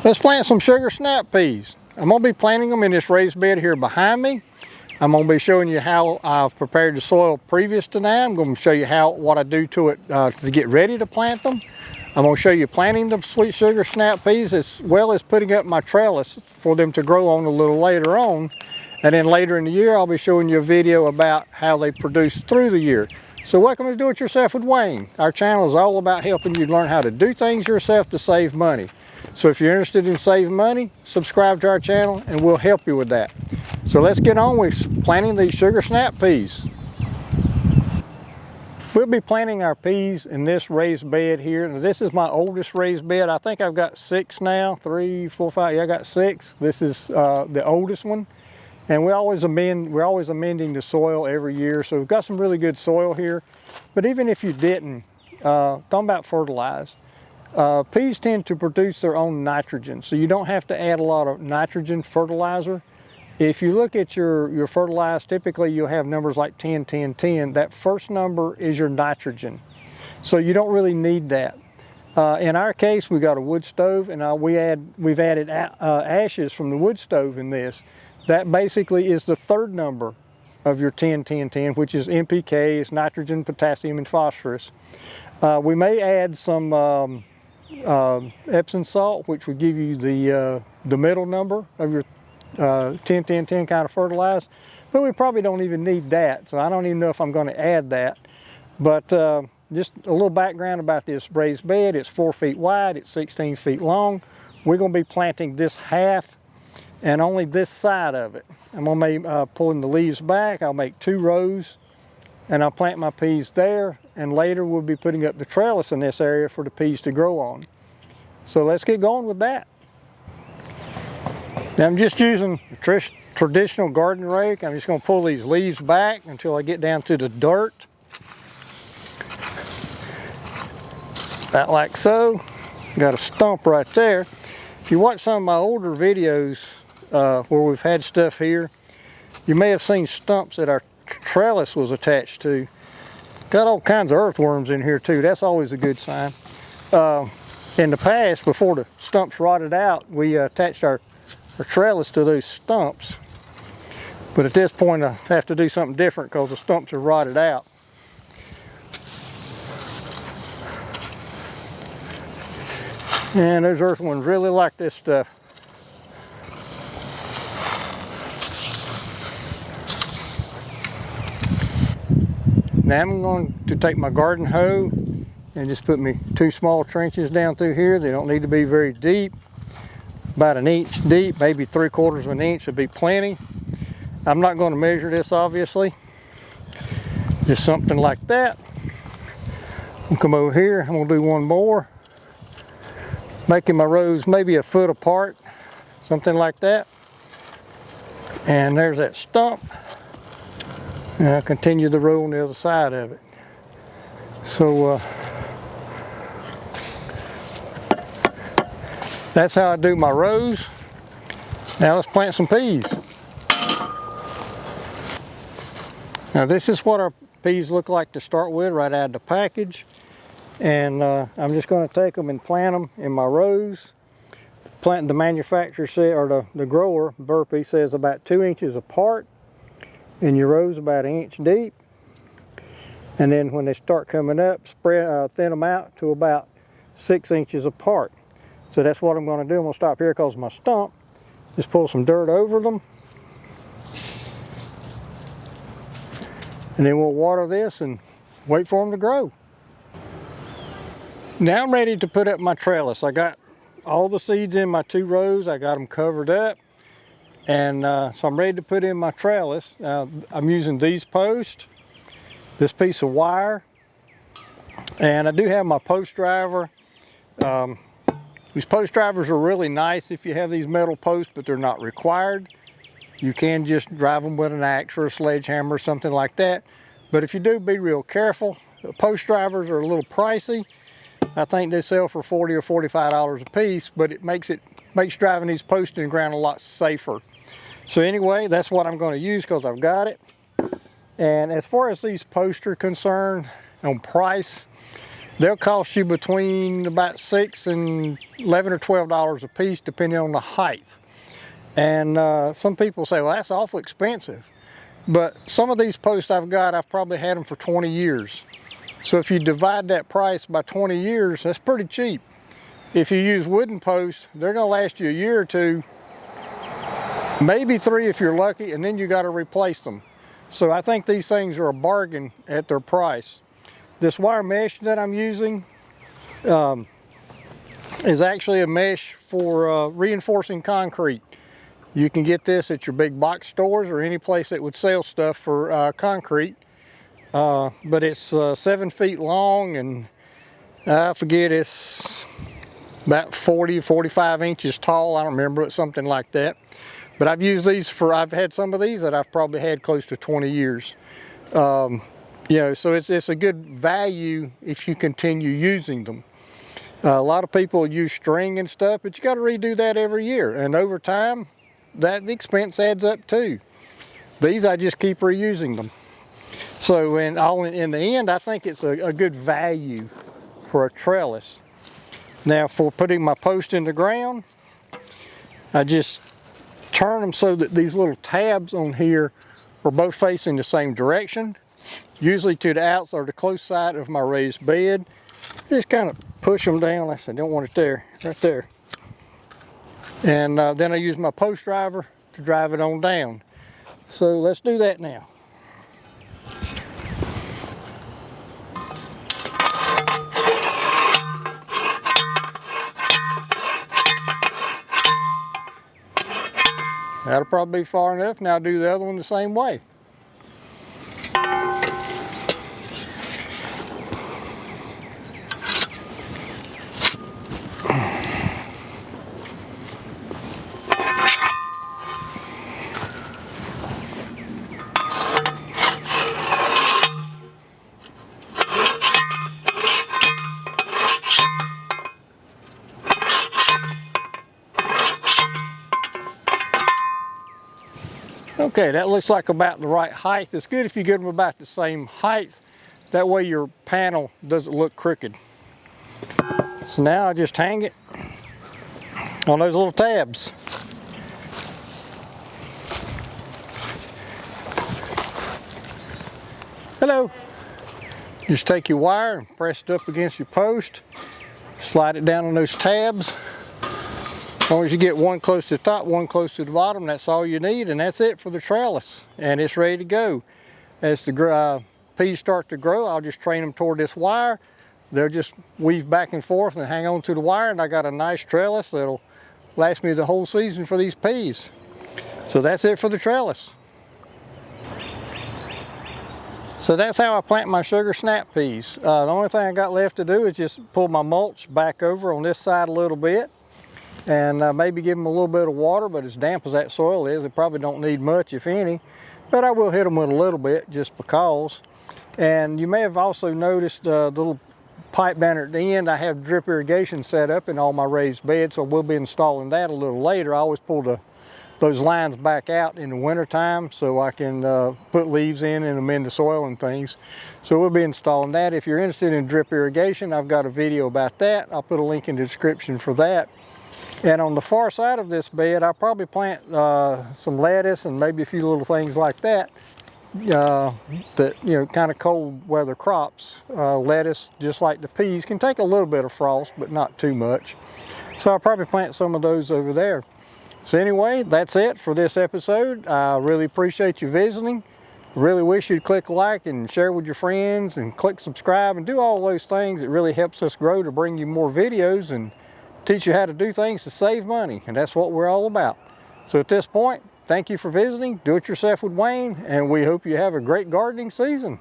Let's plant some sugar snap peas. I'm going to be planting them in this raised bed here behind me. I'm going to be showing you how I've prepared the soil previous to now. I'm going to show you what I do to it to get ready to plant them. I'm going to show you planting the sweet sugar snap peas as well as putting up my trellis for them to grow on a little later on. And then later in the year, I'll be showing you a video about how they produce through the year. So welcome to Do It Yourself with Wayne. Our channel is all about helping you learn how to do things yourself to save money. So if you're interested in saving money, subscribe to our channel and we'll help you with that. So let's get on with planting these sugar snap peas. We'll be planting our peas in this raised bed here. Now, this is my oldest raised bed. I think I've got 6 now, 3, 4, 5, yeah, I got 6. This is the oldest one. And we're always amending the soil every year. So we've got some really good soil here. But even if you didn't, talking about fertilize, peas tend to produce their own nitrogen. So you don't have to add a lot of nitrogen fertilizer. If you look at your fertilizer, typically you'll have numbers like 10, 10, 10. That first number is your nitrogen. So you don't really need that. In our case, we got a wood stove and we've added ashes from the wood stove in this. That basically is the third number of your 10, 10, 10, which is NPKs, nitrogen, potassium, and phosphorus. We may add some Epsom salt, which would give you the middle number of your 10, 10, 10 kind of fertilizer, but we probably don't even need that, so I don't even know if I'm going to add that. But just a little background about this raised bed. It's 4 feet wide, it's 16 feet long. We're going to be planting this half and only this side of it. I'm going to be pulling the leaves back. I'll make 2 rows and I'll plant my peas there, and later we'll be putting up the trellis in this area for the peas to grow on. So let's get going with that. Now I'm just using a traditional garden rake. I'm just going to pull these leaves back until I get down to the dirt. About like so. Got a stump right there. If you watch some of my older videos where we've had stuff here, you may have seen stumps that our trellis was attached to. Got all kinds of earthworms in here too. That's always a good sign. In the past, before the stumps rotted out, we attached our trellis to those stumps. But at this point I have to do something different because the stumps are rotted out. And those earthworms really like this stuff. Now I'm going to take my garden hoe and just put me 2 small trenches down through here. They don't need to be very deep. About 1 inch deep, maybe 3/4 of an inch would be plenty. I'm not going to measure this obviously. Just something like that. I'll come over here, I'm going to do 1 more. Making my rows maybe 1 foot apart, something like that. And there's that stump. And I'll continue the row on the other side of it. So that's how I do my rows. Now let's plant some peas. Now this is what our peas look like to start with right out of the package. And I'm just going to take them and plant them in my rows. The manufacturer said, or the grower, Burpee, says about 2 inches apart. And your rows about 1 inch deep. And then when they start coming up, thin them out to about 6 inches apart. So that's what I'm going to do. I'm going to stop here because of my stump. Just pull some dirt over them. And then we'll water this and wait for them to grow. Now I'm ready to put up my trellis. I got all the seeds in my 2 rows. I got them covered up. And so I'm ready to put in my trellis. I'm using these posts, this piece of wire, and I do have my post driver. These post drivers are really nice if you have these metal posts, but they're not required. You can just drive them with an axe or a sledgehammer or something like that. But if you do, be real careful. The post drivers are a little pricey. I think they sell for $40 or $45 a piece, but it makes driving these posts in the ground a lot safer. So anyway, that's what I'm going to use because I've got it. And as far as these posts are concerned, on price, They'll cost you between about $6 and $11 or $12 a piece, depending on the height. And some people say, well, that's awful expensive. But some of these posts I've got, I've probably had them for 20 years. So if you divide that price by 20 years, that's pretty cheap. If you use wooden posts, they're gonna last you a year or two, maybe 3 if you're lucky, and then you gotta replace them. So I think these things are a bargain at their price. This wire mesh that I'm using is actually a mesh for reinforcing concrete. You can get this at your big box stores or any place that would sell stuff for concrete. But it's 7 feet long, and I forget, it's about 40, 45 inches tall. I don't remember, it's something like that. But I've used these I've had some of these that I've probably had close to 20 years. You know, so it's a good value if you continue using them. A lot of people use string and stuff, but you got to redo that every year. And over time, that expense adds up too. These, I just keep reusing them. So in the end, I think it's a good value for a trellis. Now for putting my post in the ground, I just turn them so that these little tabs on here are both facing the same direction, usually to the outside or the close side of my raised bed. Just kind of push them down. I don't want it there, right there. And then I use my post driver to drive it on down. So let's do that now. That'll probably be far enough. Now do the other one the same way. Okay, that looks like about the right height. It's good if you get them about the same height. That way your panel doesn't look crooked. So now I just hang it on those little tabs. Hello. Just take your wire and press it up against your post. Slide it down on those tabs. As long as you get one close to the top, one close to the bottom, that's all you need, and that's it for the trellis. And it's ready to go. As the peas start to grow, I'll just train them toward this wire. They'll just weave back and forth and hang on to the wire, and I got a nice trellis that'll last me the whole season for these peas. So that's it for the trellis. So that's how I plant my sugar snap peas. The only thing I got left to do is just pull my mulch back over on this side a little bit, and maybe give them a little bit of water. But as damp as that soil is, they probably don't need much, if any. But I will hit them with a little bit just because. And you may have also noticed the little pipe down at the end. I have drip irrigation set up in all my raised beds, so we'll be installing that a little later. I always pull those lines back out in the winter time so I can put leaves in and amend the soil and things. So we'll be installing that. If you're interested in drip irrigation, I've got a video about that. I'll put a link in the description for that. And on the far side of this bed, I'll probably plant some lettuce and maybe a few little things like that. That, you know, kind of cold weather crops. Lettuce, just like the peas, can take a little bit of frost, but not too much. So I'll probably plant some of those over there. So anyway, that's it for this episode. I really appreciate you visiting. Really wish you'd click like and share with your friends and click subscribe and do all those things. It really helps us grow to bring you more videos and teach you how to do things to save money, and that's what we're all about. So at this point, thank you for visiting. Do it yourself with Wayne, and we hope you have a great gardening season.